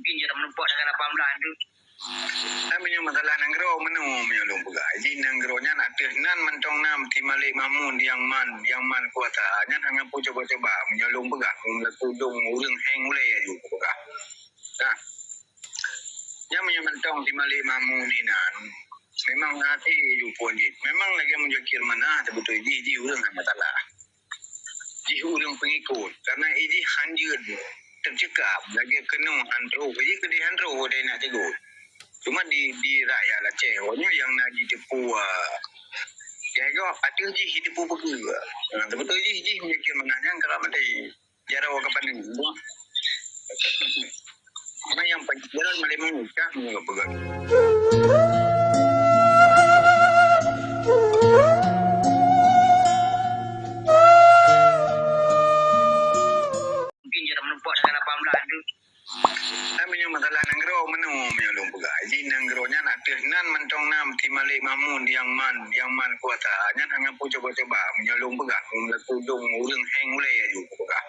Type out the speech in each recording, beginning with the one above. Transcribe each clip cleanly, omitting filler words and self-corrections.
mungkin dia menumpuk dengan 18 tu. Tapi yang masalah nanggro menu menyolong juga. Jadi nanggronya nak nan mentong nam timalik mamun yang man kuasa. Nyan hanya pun coba-coba menyolong juga. Melakukan urang heng mulai aja juga. Nah, yang mentong timalik mamun ni nan. Memang hati jupon je. Memang lagi menjekir mana betul ji urang hanya masalah. Ji urang pengikut. Karena ini hanjur tercekap lagi kena handro. Jadi kena handro dia nak tegur. Cuma di rakyat lah ceweknya yang nak tipu ya itu ada je tipu begitu betul je mikir menanya kalau ada jarang orang pandang cuma yang penjalan malah mengukah menggak begitu mungkin jarang menumpuk dengan 18 tu. Tapi yang masalah nanggro menu menyolong juga. Jadi nanggronya nak nan mentong nam timalik mamun yang man kuasa. Nyan hanya pun coba-coba menyolong juga. Melakukan urang heng mulai aja juga.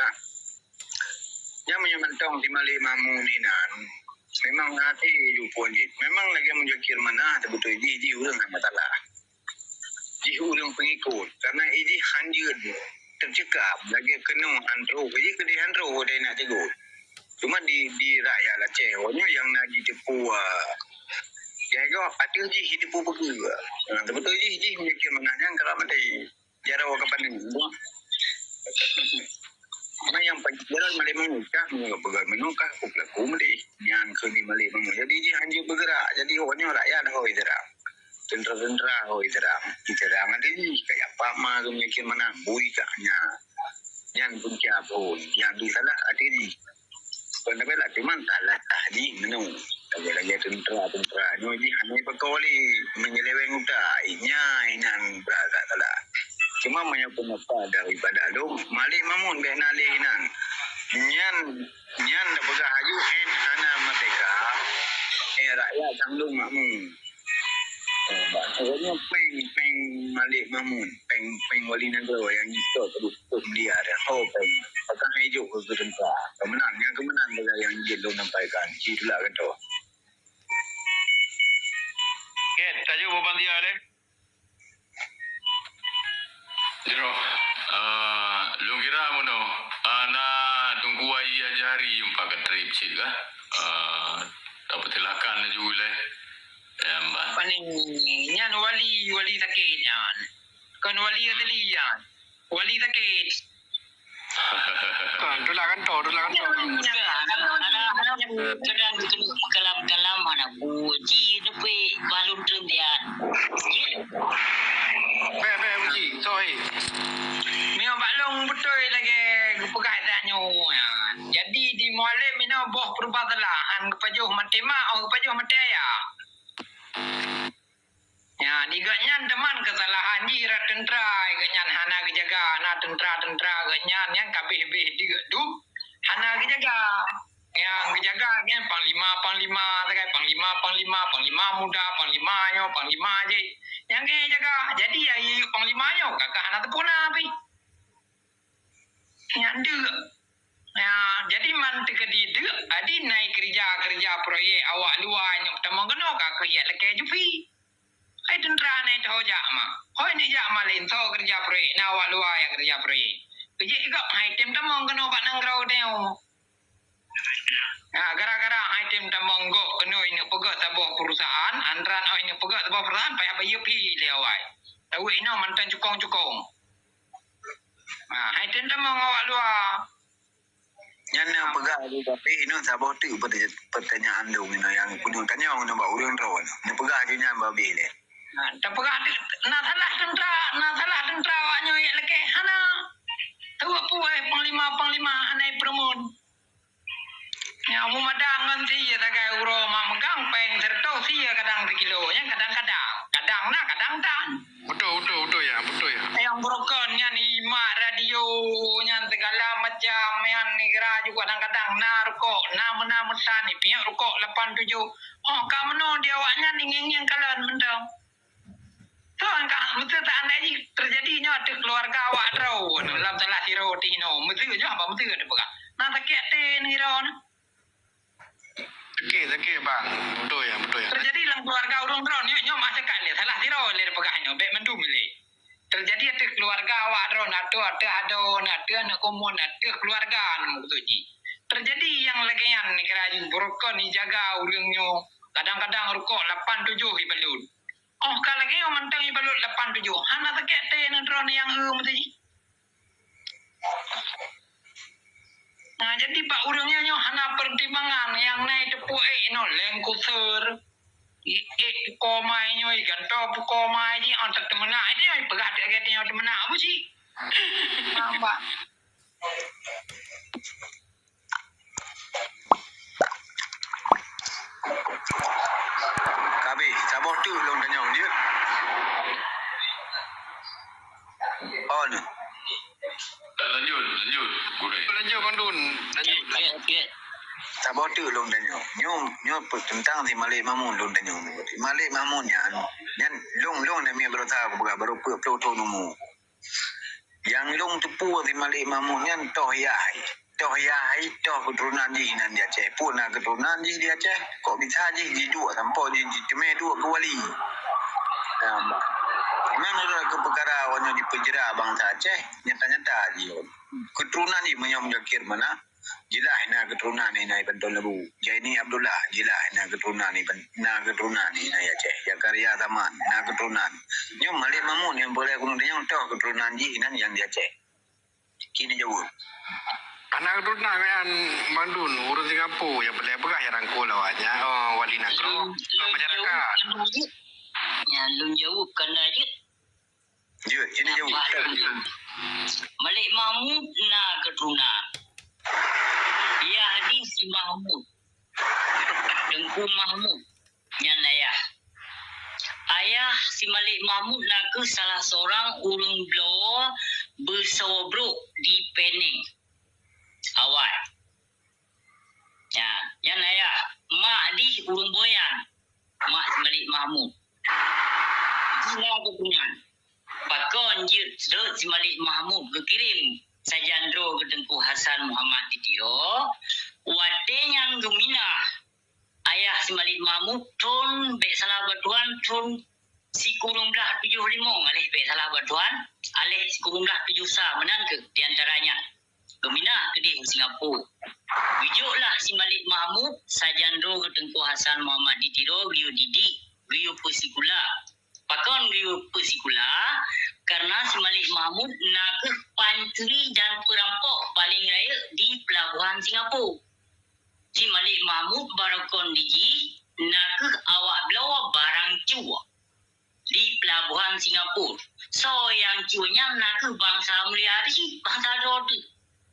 Nah, yang mentong timalik mamun ni nan. Memang hati jupon je. Memang lagi menjekir mana betul ji urang hanya masalah. Ji urang pengikut. Karena ini hanjur tercekap lagi kena handro. Jadi kena handro dia nak tegur. Cuma di rakyat lah ceweknya yang nak tipu ya itu ada je tipu begitu betul je mikir menanya kalau ada jarang orang pandang cuma yang penjalan malah mengukah menggak begitu menukah pelaku mesti yang kini malah mengu jadi je hanya bergerak jadi orangnya rakyat hoi terang tentera hoi terang ada je kayak apa mah mikir mana bui kahnya yang punca pun yang di sana ada je. Kalau bela cuman salah tadi menu. Lagi tentera ni hanya pekoli menyeleweng udah inan berada salah. Cuma menyapa daripada lu malik mamun be nalih inan. Nyan dah bergahaju ana merdeka. Rakyat tanggung makmum. Pokoknya peng malik mamun, peng wali negara yang itu terus dia ada peng. Apakah hijau ke tentera? Kemenang bagi yang jelong nampaikan. Itulah kata. Tajuk beban dia deh. Jero, lu kira mono, ana tunggu ai ajari umpa ke trip sih kah? Dapat tilakan juga le. Paling nyan wali sakit nyan. Kan wali atelian. Wali sakit. Tulakan to. Kalam mana puji depe balun trembian. Be uji, sorry. Mio balong betul lagi pegat danyo. Jadi di mualim mino boh perbatalaan kepajuh matema atau kepajuh mataya. Ya, diganyan teman kesalahan jirat tentera, ganyan hana kejaga, na tentera ganyan yang kabeh-beh digedu, hana kejaga. Yang kejaga kan panglima, sekai panglima muda, panglima je. Yang kejaga. Jadi ya panglimanya kakak anak tepuna api. Yang dek. Ya, jadi mantu ke dia adi naik kerja proyek awak luar nyok tamang kena kakak ya leke jupi. Hai tentera ni tahu jama. Hoi ni jama lain tahu kerja proyek na awak luar yang kerja proyek. Kerja juga hai tim tamang kena pak nangrau teo. Ya, gara-gara hai tim tamang go kena ini pegat sebuah perusahaan, antran ini pegat sebuah perusahaan payah bayar pi lewai. Tahu ini mantan cukong. Hai tim tamang awak luar. Yang nak pegang tu tapi ini sabah tu pertanyaan lu yang punya tanya orang nak urang rawan. Nak pegang je nya babi le. Tak pegang nak salah tentera awaknya ya leke hana. Tahu apa panglima anai promote. Ya mu madang kan sih tak kaya uro mak megang peng serto sih kadang 3 kilo nya kadang tak. Betul ya. Yang broken nya ni mak radio nya segala macam yang negara juga kadang-kadang na rokok na mesan ni pihak rokok 87. Oh kamu no dia awaknya ning kalan mendang. So angka betul tak lagi terjadinya ada keluarga awak draw dalam salah siro tino. Mesti je apa mesti ada pegang. Nah tak kete ni ron. bang. Betul ya. Terjadi dalam keluarga urung drone nyok masa kali salah tiro lir pegahnya be mendum le. Terjadi ada keluarga awak drone ada anak komun ada keluarga anu tuji. Terjadi yang legean ni kerajaan burukon ni jaga urungnya kadang-kadang rukuk 8-7 ibalut. Oh kalau lagi orang mentang ibalut 8-7 hana takek te na drone yang tuji. Nah jadi pak urungnya nyo hana pertimbangan yang naik tepuk no lengkuser komai nyo ikan top komai ji antak temena itu yang pegat dekat yang temena apa sih? Nampak. Kabe, sabot tu long tanyong dia. Oh no. Lanjut Gurih. Lanjut Mandun. Okey. Sabot tu long tanyong. Nyo tentang si Malik Mamun long tanyong. Malik Mamun yan long na mi berota baru pro nomu. Yang long tepu si Malik Mamun yan toh yai keturunan ji nan dia Aceh pun nak keturunan ji dia Aceh kok bisa ji dua sampai ji cuma dua ke wali. Mana ada ke perkara wanyo di penjara bangsa Aceh nyata-nyata ji. Keturunan ji menyom jakir mana? Jilah ina keturunan ni nai Bentol Lebu. Jaini Abdullah jilah ina keturunan ni nai Aceh. Jakaria Zaman ina keturunan. Nyom Malik Mamun yang boleh kuno dia toh keturunan ji nan yang di Aceh. Kini jauh. Anak keturunan kan Mandun urus Singapura yang boleh berah yang rangkul awaknya. Oh wali nagro. Masyarakat. Ya lun jauh kena je. Jauh, sini jauh. Malik Mahmud na keturunan. Ya hadis si Mahmud. Tengku Mahmud. Yang ayah si Malik Mahmud naku salah seorang urang blower bersobrok di Penang. Awal. Ya, yang ayah mak di urang boyan. Mak si Malik Mahmud. Dia kepunyan. Pakon je si Malik Mahmud berkirim sajandro ke Tengku Hasan Muhammad Titio. Wate yang gemina. Ayah si Malik Mahmud tun bek salah batuan tun si kurung dah 75 alih bek salah batuan alih si kurung dah 7 sa menan ke di antaranya gemina ke di Singapura. Bijuklah si Malik Mahmud sajandro ke Tengku Hasan Muhammad Titio beliau didik beliau persikula. Pakon beliau persikula karena si Malik Mahmud nak ke pancuri dan perampok paling raya di pelabuhan Singapura. Si Malik Mahmud barakon diji nak ke awak belawa barang cua di pelabuhan Singapura. So yang cuanya nak ke bangsa mulia di bangsa rodu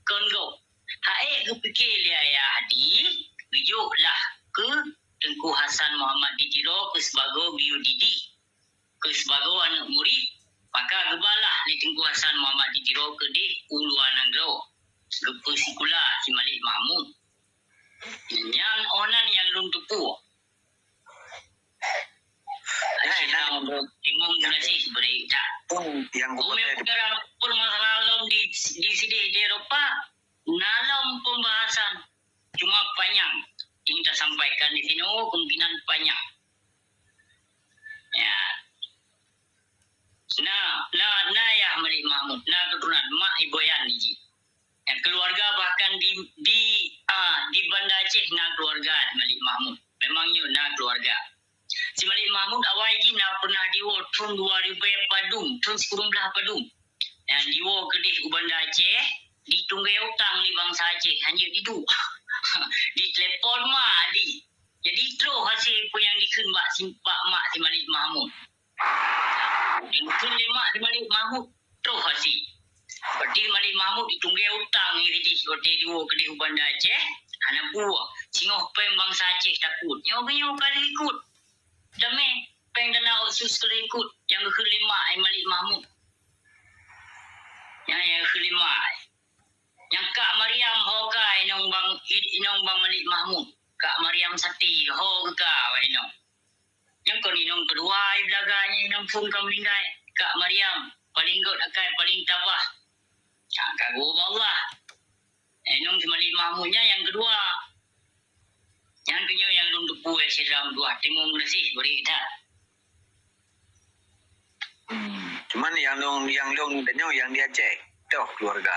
kongo. Hae ke fikir dia ya hadi bijuklah ke Tengku Hasan Muhammad Ditiro ke sebagai beliau didik ke sebagai anak murid maka gebalah di Tengku Hasan Muhammad Ditiro ke di Uluan Negro ke persikula si Malik Mahmud yang onan yang lun tepu Acina bingung nasi berita Yang Umi perkara permasalahan di sini di Eropa dalam pembahasan cuma panjang yang kita sampaikan di sini kemungkinan panjang ya. Nah ya Malik Mahmud, nah keturunan mak iboyan ni. Yang keluarga bahkan di Banda Aceh nah keluarga Malik Mahmud. Memangnya nah keluarga. Si Malik Mahmud awal ini nak pernah diwo tahun 2000 Padung, tahun 19 Padung. Yang diwo ke di Banda Aceh, ditunggu utang di bangsa Aceh hanya itu. Di telepon mak di. Jadi terus hasil pun yang dikun mak si Malik Mahmud. Yang kun lemak di Malik Mahmud terus hasil. Berarti Malik Mahmud ditunggu utang ni tadi seperti dua ke di Banda Aceh. Anak buah. Singoh peng bangsa Aceh takut. Nyoba kali ikut. Damai peng dana usus kali ikut. Yang kelima Malik Mahmud. Yang kelima. Yang Kak Mariam hokai inong bang Malik Mahmud. Kak Mariam Sati hokai inong. Yang kon inong kedua belaganya inong pun kaminggai. Kak Mariam paling god akai paling tabah. Kagum Allah. Inong si Malik Mahmudnya yang kedua. Yang kedua yang lunduk dupu siram dua timung nasi beri kita. Cuman yang long danyo yang dia cek. Tuh keluarga.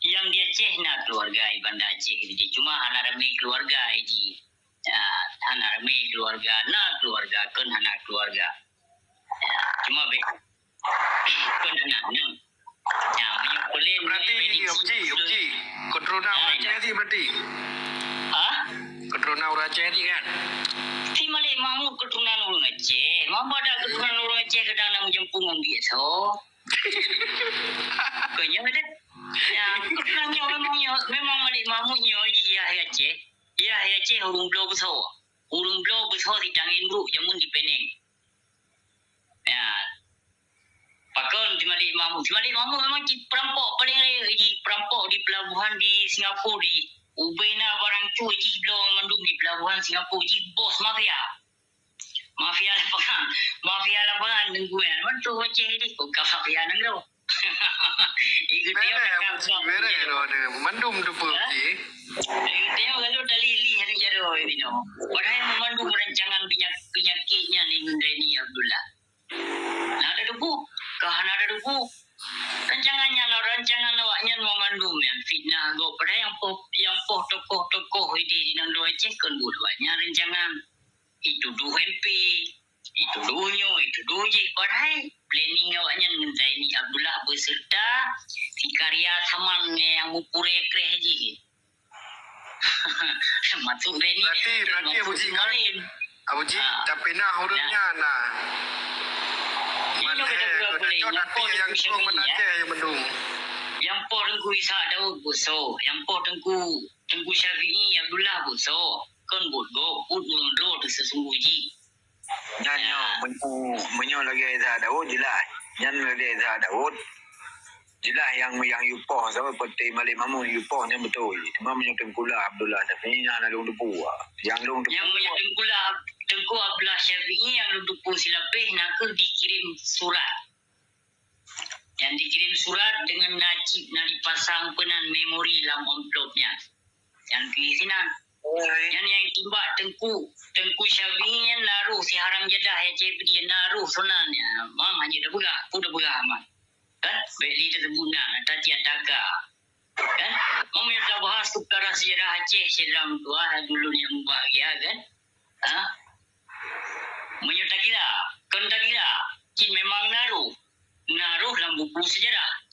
Yang dia ceh na keluarga Banda Aceh jadi cuma anak rame keluarga ini. Anak rame keluarga na keluarga kan anak keluarga. Cuma kan anak ni. Menyukulin Berarti Uji. Keturunan orang Aceh ni berarti. Keturunan orang Aceh ni kan. Si Malik Mahmud keturunan orang Aceh. Mama ada keturunan orang Aceh kadang nak menjemput ambil so. Kanya ada. Ya, keturunannya memang Malik Mahmudnya dia Aceh. Dia Aceh urung blau besar. Urung blau besar di Dangin Bro jamun di Penang. Ya. Pakon di Malik Mahmud. Si Malik Mahmud memang perampok paling perampok di pelabuhan di Singapura di Ubaina barang cuy di blau mandum di pelabuhan Singapura di bos mafia. Mafia lapangan tengguan. Mantu Aceh ni kok mafia nang do. Ikut dia nak Mere mandum dupu Uji. dia kalau dalili hari jaro ini no. Padahal memandu rancangan penyakitnya ni Nureni Abdullah. Ada debu, kahana ada debu. Rancangan awaknya memandu yang fitnah go pada yang tokoh ini di nang do Aceh kan buatnya rancangan itu du MP, itu dunya, itu duji padahal planning awaknya dengan Zaini Abdullah beserta si karya taman yang mupure kreji. Masuk Zaini. Berarti Uji kan. Uji tapi nak hurufnya nah. Mana yang kurang menaceh yang mendung. Yang por tengku Isa Daud buso, yang por tengku Syafi'i Abdullah buso, kan bodoh, pun roh sesungguhnya. Nyanyo menyo lagi dah Daud jelas. Nyan lagi dah Daud. Jelas yang yupoh sama seperti Malik Mahmud yupoh ni betul. Cuma menyo Tengkula Abdullah Syafi'i yang long depu. Yang long depu. Yang Tengku Abdullah Syafi'i yang long depu silapeh nak dikirim surat. Yang dikirim surat dengan najib nak dipasang penan memori dalam amplopnya. Yang kisinan. Yang timbak Tengku Syafi'i yang naruh si haram jadah ya cik dia naruh sonalnya. Mang hanya dah berah, dah berah amat. Kan? Baiklah tersebutnya, tadi ada kan? Mang kita bahas perkara sejarah Aceh sedalam tua dulu yang bahagia kan? Menyerta kira, kan tak kira, cik memang naruh dalam buku sejarah.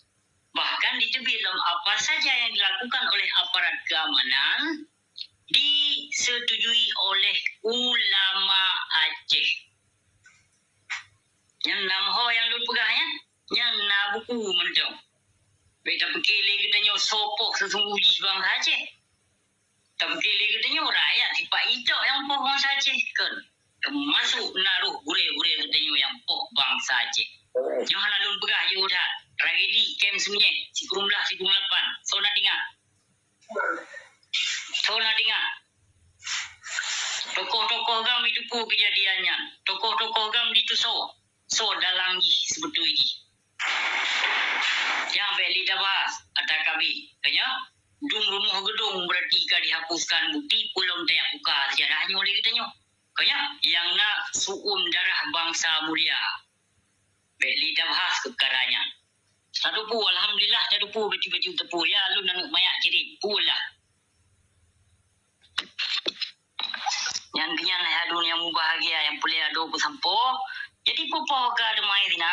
Bahkan ditebit dalam apa saja yang dilakukan oleh aparat keamanan disetujui oleh ulama Aceh. Yang nama yang lu pegang ya, yang nak buku macam. Baik tak pergi kita nyo sopok sesungguhnya bangsa Aceh. Tak pergi kita nyo rakyat tipak hijau yang pok bangsa Aceh kan. Termasuk naruh gure-gure kita nyo yang pok bangsa Aceh. Jangan lalu pegang je udah. Tragedi kem semuanya, si kurumlah, si kurung 8. So nak dengar. Tokoh-tokoh gam itu pun kejadiannya. Tokoh-tokoh gam itu so dalang sebetulnya. Yang beli tabas atau kabi. Kanya rumah gedung berarti kan dihapuskan bukti pulau tak buka sejarahnya oleh kita nyo. Kanya yang nak suum darah bangsa mulia. Beli tabas kekaranya. Satu pu alhamdulillah satu pu baju-baju tepu ya lu nang banyak ciri pula. Yang kenyan ya dunia yang bahagia yang boleh ada sampo. Jadi popo ga demai dina.